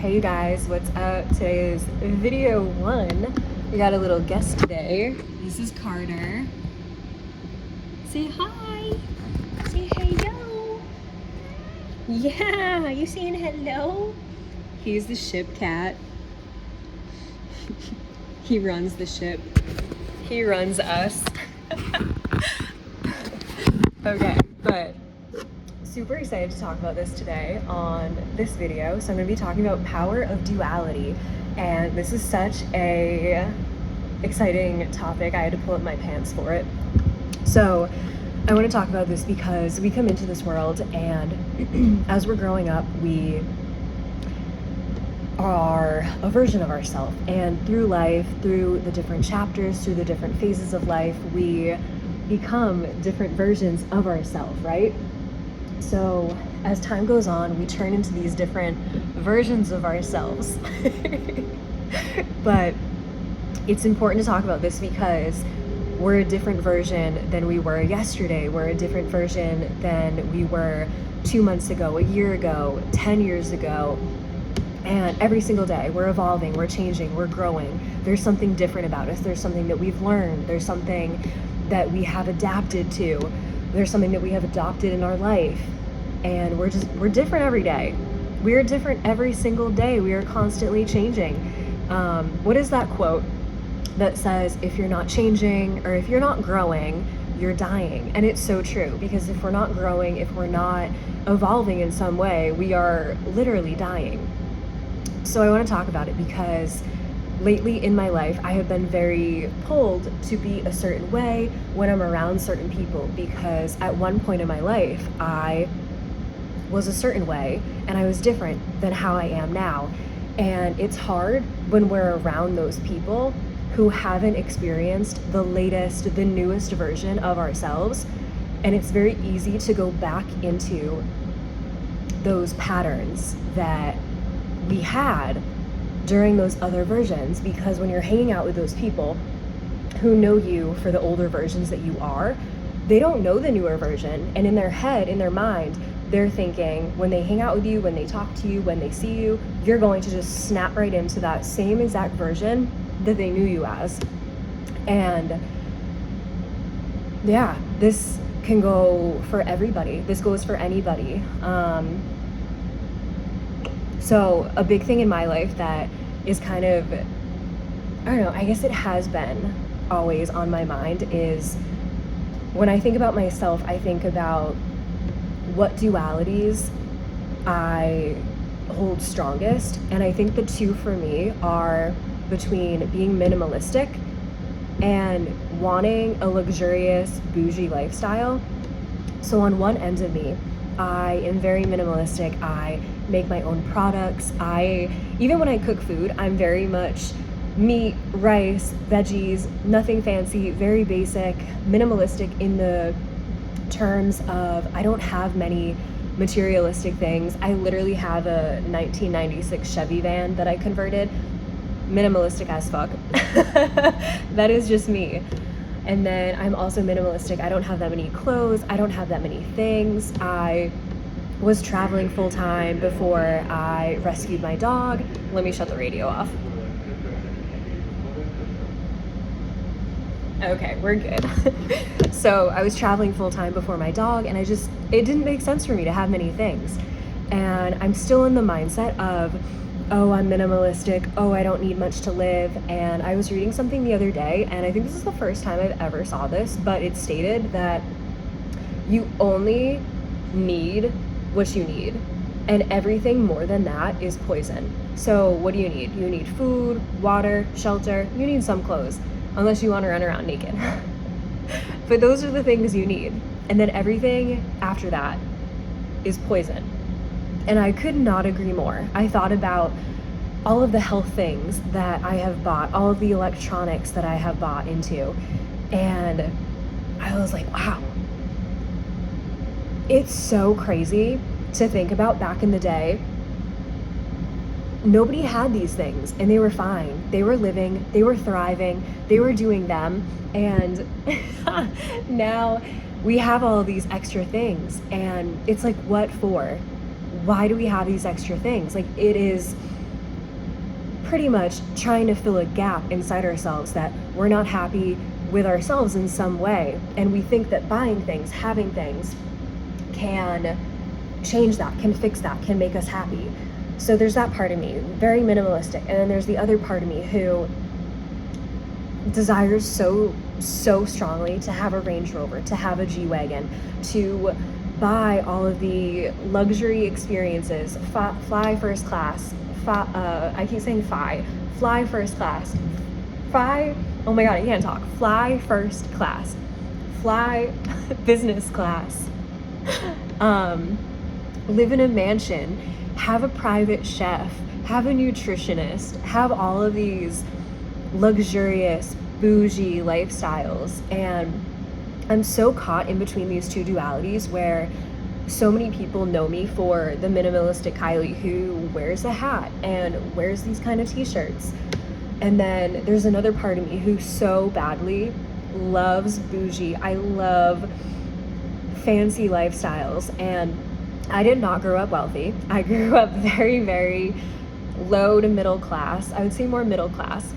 Hey you guys, what's up? Today is video 1. We got a little guest today. This is Carter. Say hi. Say hello. Yeah, you saying hello? He's the ship cat. He runs the ship. He runs us. Okay, but super excited to talk about this today on this video. So I'm going to be talking about power of duality, and this is such a exciting topic. I had to pull up my pants for it. So I want to talk about this because we come into this world, and as we're growing up, we are a version of ourselves, and through life, through the different chapters, through the different phases of life, we become different versions of ourselves, right? So as time goes on, we turn into these different versions of ourselves. But it's important to talk about this because we're a different version than we were yesterday. We're a different version than we were 2 months ago, a year ago, 10 years ago. And every single day we're evolving, we're changing, we're growing. There's something different about us. There's something that we've learned. There's something that we have adapted to. There's something that we have adopted in our life. And we're different every day. We're different every single day. We are constantly changing. What is that quote that says, if you're not changing or if you're not growing, you're dying? And it's so true, because if we're not growing, if we're not evolving in some way, we are literally dying. So I want to talk about it because lately in my life, I have been very pulled to be a certain way when I'm around certain people, because at one point in my life, I was a certain way and I was different than how I am now. And it's hard when we're around those people who haven't experienced the latest, the newest version of ourselves. And it's very easy to go back into those patterns that we had during those other versions, because when you're hanging out with those people who know you for the older versions that you are, they don't know the newer version. And in their head, in their mind, they're thinking when they hang out with you, when they talk to you, when they see you, you're going to just snap right into that same exact version that they knew you as. And yeah, this can go for everybody. This goes for anybody. So a big thing in my life that is kind of, I don't know, I guess it has been always on my mind is when I think about myself, I think about what dualities I hold strongest. And I think the two for me are between being minimalistic and wanting a luxurious, bougie lifestyle. So on one end of me, I am very minimalistic. I make my own products. Even when I cook food, I'm very much meat, rice, veggies, nothing fancy, very basic, minimalistic in the terms of I don't have many materialistic things. I literally have a 1996 Chevy van that I converted. Minimalistic as fuck. That is just me. And then I'm also minimalistic. I don't have that many clothes. I don't have that many things. I was traveling full time before I rescued my dog. Let me shut the radio off. Okay, we're good. So I was traveling full time before my dog, and it didn't make sense for me to have many things. And I'm still in the mindset of, oh, I'm minimalistic, oh, I don't need much to live. And I was reading something the other day, and I think this is the first time I've ever saw this, but it stated that you only need what you need, and everything more than that is poison. So what do you need? You need food, water, shelter, you need some clothes, unless you want to run around naked. But those are the things you need. And then everything after that is poison. And I could not agree more. I thought about all of the health things that I have bought, all of the electronics that I have bought into. And I was like, wow. It's so crazy to think about back in the day. Nobody had these things and they were fine. They were living, they were thriving, they were doing them. And now we have all of these extra things, and it's like, what for? Why do we have these extra things? Like, it is pretty much trying to fill a gap inside ourselves that we're not happy with ourselves in some way. And we think that buying things, having things can change that, can fix that, can make us happy. So there's that part of me, very minimalistic. And then there's the other part of me who desires so strongly to have a Range Rover, to have a G-Wagon, to buy all of the luxury experiences, fly first class, I keep saying fly first class, oh my god, I can't talk, fly first class, fly business class, live in a mansion, have a private chef, have a nutritionist, have all of these luxurious, bougie lifestyles. And I'm so caught in between these two dualities where so many people know me for the minimalistic Kylie who wears a hat and wears these kind of t-shirts. And then there's another part of me who so badly loves bougie. I love fancy lifestyles. And I did not grow up wealthy. I grew up very, very low to middle class. I would say more middle class.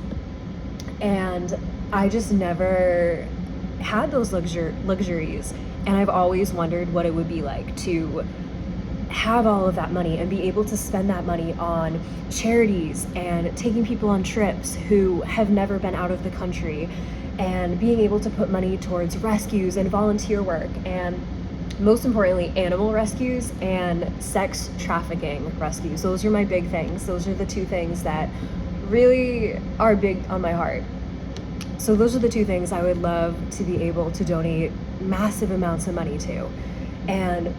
And I just never had those luxuries. And I've always wondered what it would be like to have all of that money and be able to spend that money on charities and taking people on trips who have never been out of the country, and being able to put money towards rescues and volunteer work, and most importantly, animal rescues and sex trafficking rescues. Those are my big things. Those are the two things that really are big on my heart. So those are the two things I would love to be able to donate massive amounts of money to. And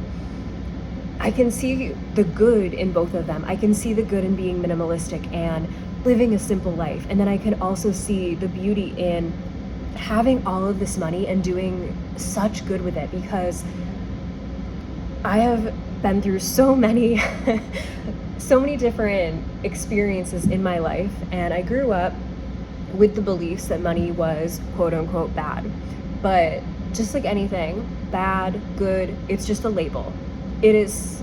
I can see the good in both of them. I can see the good in being minimalistic and living a simple life. And then I can also see the beauty in having all of this money and doing such good with it, because I have been through so many different experiences in my life, and I grew up with the beliefs that money was quote unquote bad. But just like anything, bad, good, it's just a label. It is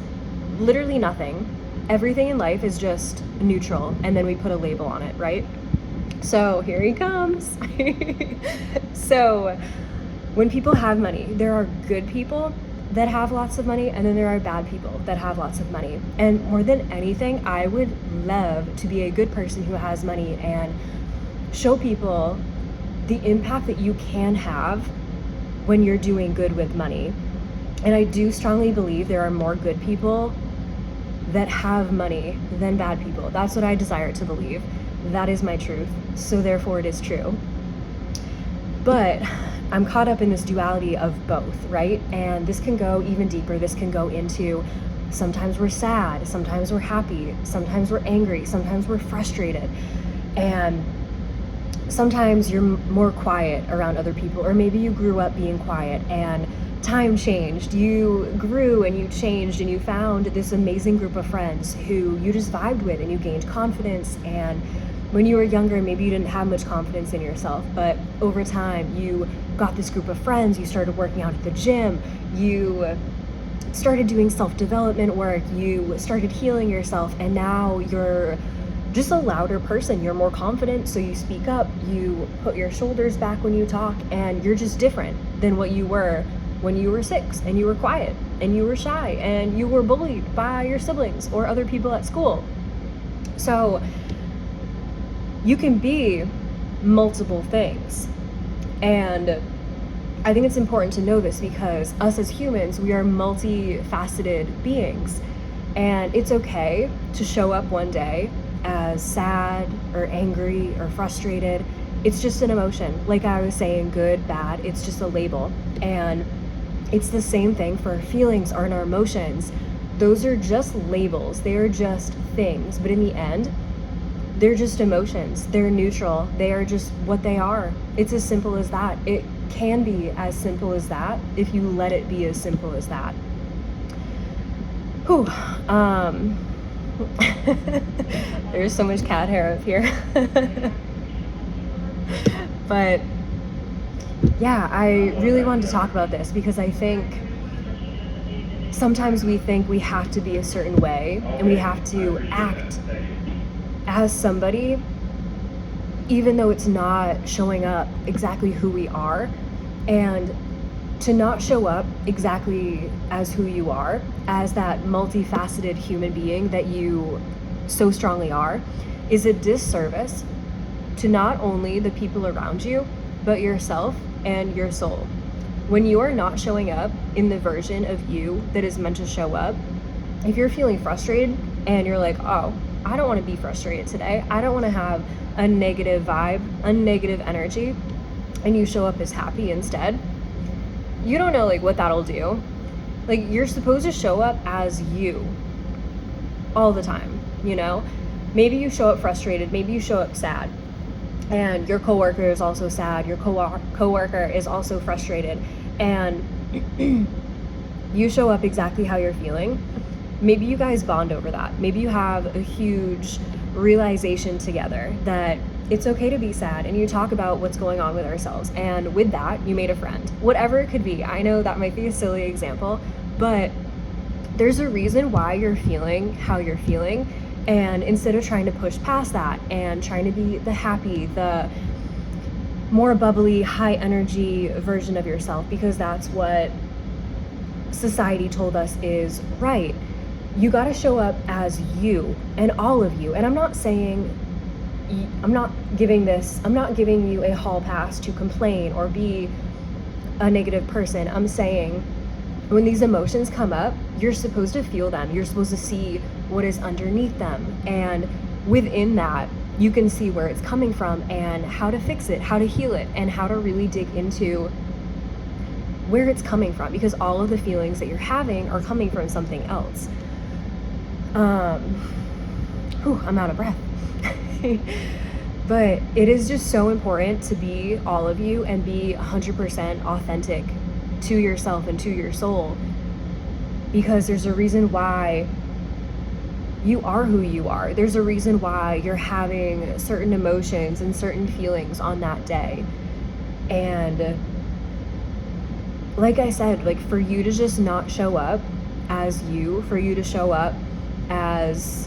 literally nothing. Everything in life is just neutral, and then we put a label on it, right? So here he comes. So when people have money, there are good people that have lots of money, and then there are bad people that have lots of money. And more than anything, I would love to be a good person who has money and show people the impact that you can have when you're doing good with money. And I do strongly believe there are more good people that have money than bad people. That's what I desire to believe. That is my truth. So therefore it is true. But I'm caught up in this duality of both, right? And this can go even deeper. This can go into sometimes we're sad, sometimes we're happy, sometimes we're angry, sometimes we're frustrated. And sometimes you're more quiet around other people, or maybe you grew up being quiet and time changed. You grew and you changed and you found this amazing group of friends who you just vibed with and you gained confidence. And when you were younger, maybe you didn't have much confidence in yourself, but over time you got this group of friends, you started working out at the gym, you started doing self-development work, you started healing yourself, and now you're just a louder person. You're more confident, so you speak up, you put your shoulders back when you talk, and you're just different than what you were when you were 6 and you were quiet and you were shy and you were bullied by your siblings or other people at school. So you can be multiple things. And I think it's important to know this, because us as humans, we are multifaceted beings. And it's okay to show up one day as sad or angry or frustrated. It's just an emotion. Like I was saying, good, bad, it's just a label. And it's the same thing for our feelings or our emotions. Those are just labels. They are just things. But in the end, they're just emotions. They're neutral. They are just what they are. It's as simple as that. It can be as simple as that if you let it be as simple as that. Whew. There's so much cat hair up here. But yeah, I really wanted to talk about this because I think sometimes we think we have to be a certain way and we have to act as somebody, even though it's not showing up exactly who we are, and to not show up exactly as who you are, as that multifaceted human being that you so strongly are, is a disservice to not only the people around you, but yourself and your soul. When you are not showing up in the version of you that is meant to show up, if you're feeling frustrated and you're like, oh, I don't want to be frustrated today, I don't want to have a negative vibe, a negative energy, and you show up as happy instead, you don't know like what that'll do. Like, you're supposed to show up as you all the time, you know? Maybe you show up frustrated, maybe you show up sad, and your coworker is also sad, your coworker is also frustrated, and you show up exactly how you're feeling. Maybe you guys bond over that. Maybe you have a huge realization together that it's okay to be sad, and you talk about what's going on with ourselves, and with that you made a friend. Whatever it could be. I know that might be a silly example, but there's a reason why you're feeling how you're feeling, and instead of trying to push past that and trying to be the happy, the more bubbly, high energy version of yourself, because that's what society told us is right, you got to show up as you, and all of you. And I'm not giving you a hall pass to complain or be a negative person. I'm saying when these emotions come up, you're supposed to feel them. You're supposed to see what is underneath them. And within that, you can see where it's coming from and how to fix it, how to heal it, and how to really dig into where it's coming from, because all of the feelings that you're having are coming from something else. I'm out of breath. But it is just so important to be all of you and be 100% authentic to yourself and to your soul, because there's a reason why you are who you are. There's a reason why you're having certain emotions and certain feelings on that day. And like I said, like, for you to just not show up as you, for you to show up as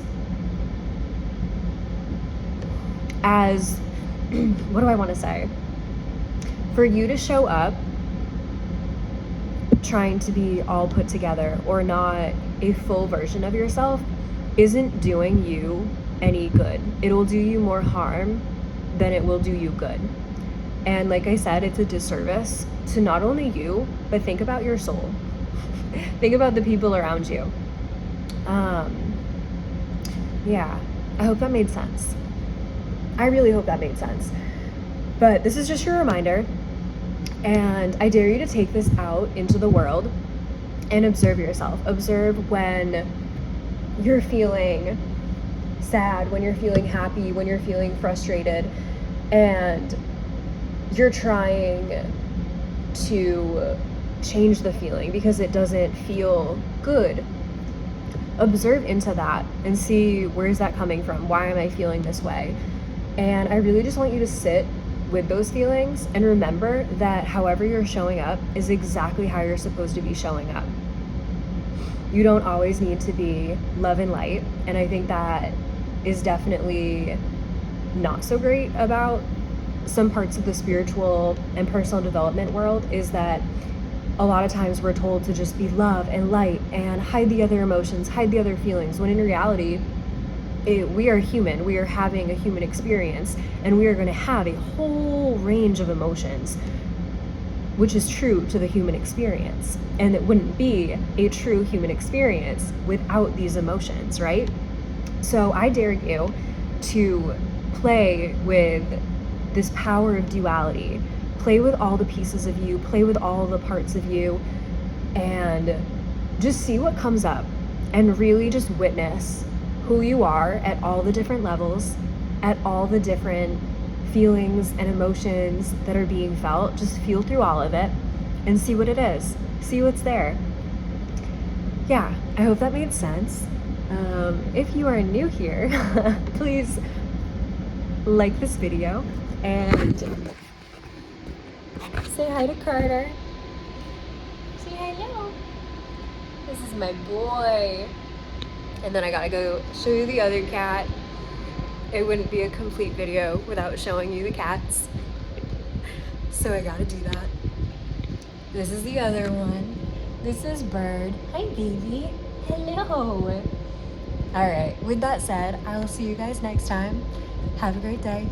what do I want to say? For you to show up trying to be all put together or not a full version of yourself isn't doing you any good. It'll do you more harm than it will do you good. And like I said, it's a disservice to not only you, but think about your soul. Think about the people around you. Yeah, I hope that made sense. I really hope that made sense. But this is just your reminder, and I dare you to take this out into the world and observe yourself. Observe when you're feeling sad, when you're feeling happy, when you're feeling frustrated, and you're trying to change the feeling because it doesn't feel good. Observe into that and see, where is that coming from? Why am I feeling this way? And I really just want you to sit with those feelings and remember that however you're showing up is exactly how you're supposed to be showing up. You don't always need to be love and light. And I think that is definitely not so great about some parts of the spiritual and personal development world, is that a lot of times we're told to just be love and light and hide the other emotions, hide the other feelings, when in reality, we are human. We are having a human experience, and we are going to have a whole range of emotions, which is true to the human experience. And it wouldn't be a true human experience without these emotions, right? So I dare you to play with this power of duality. Play with all the pieces of you, play with all the parts of you, and just see what comes up, and really just witness who you are at all the different levels, at all the different feelings and emotions that are being felt. Just feel through all of it and see what it is. See what's there. Yeah, I hope that made sense. If you are new here, please like this video and say hi to Carter. Say hello. This is my boy. And then I gotta go show you the other cat. it wouldn't be a complete video without showing you the cats. So I gotta do that. This is the other one. This is Bird. Hi, baby. Hello. All right, with that said, I will see you guys next time. Have a great day.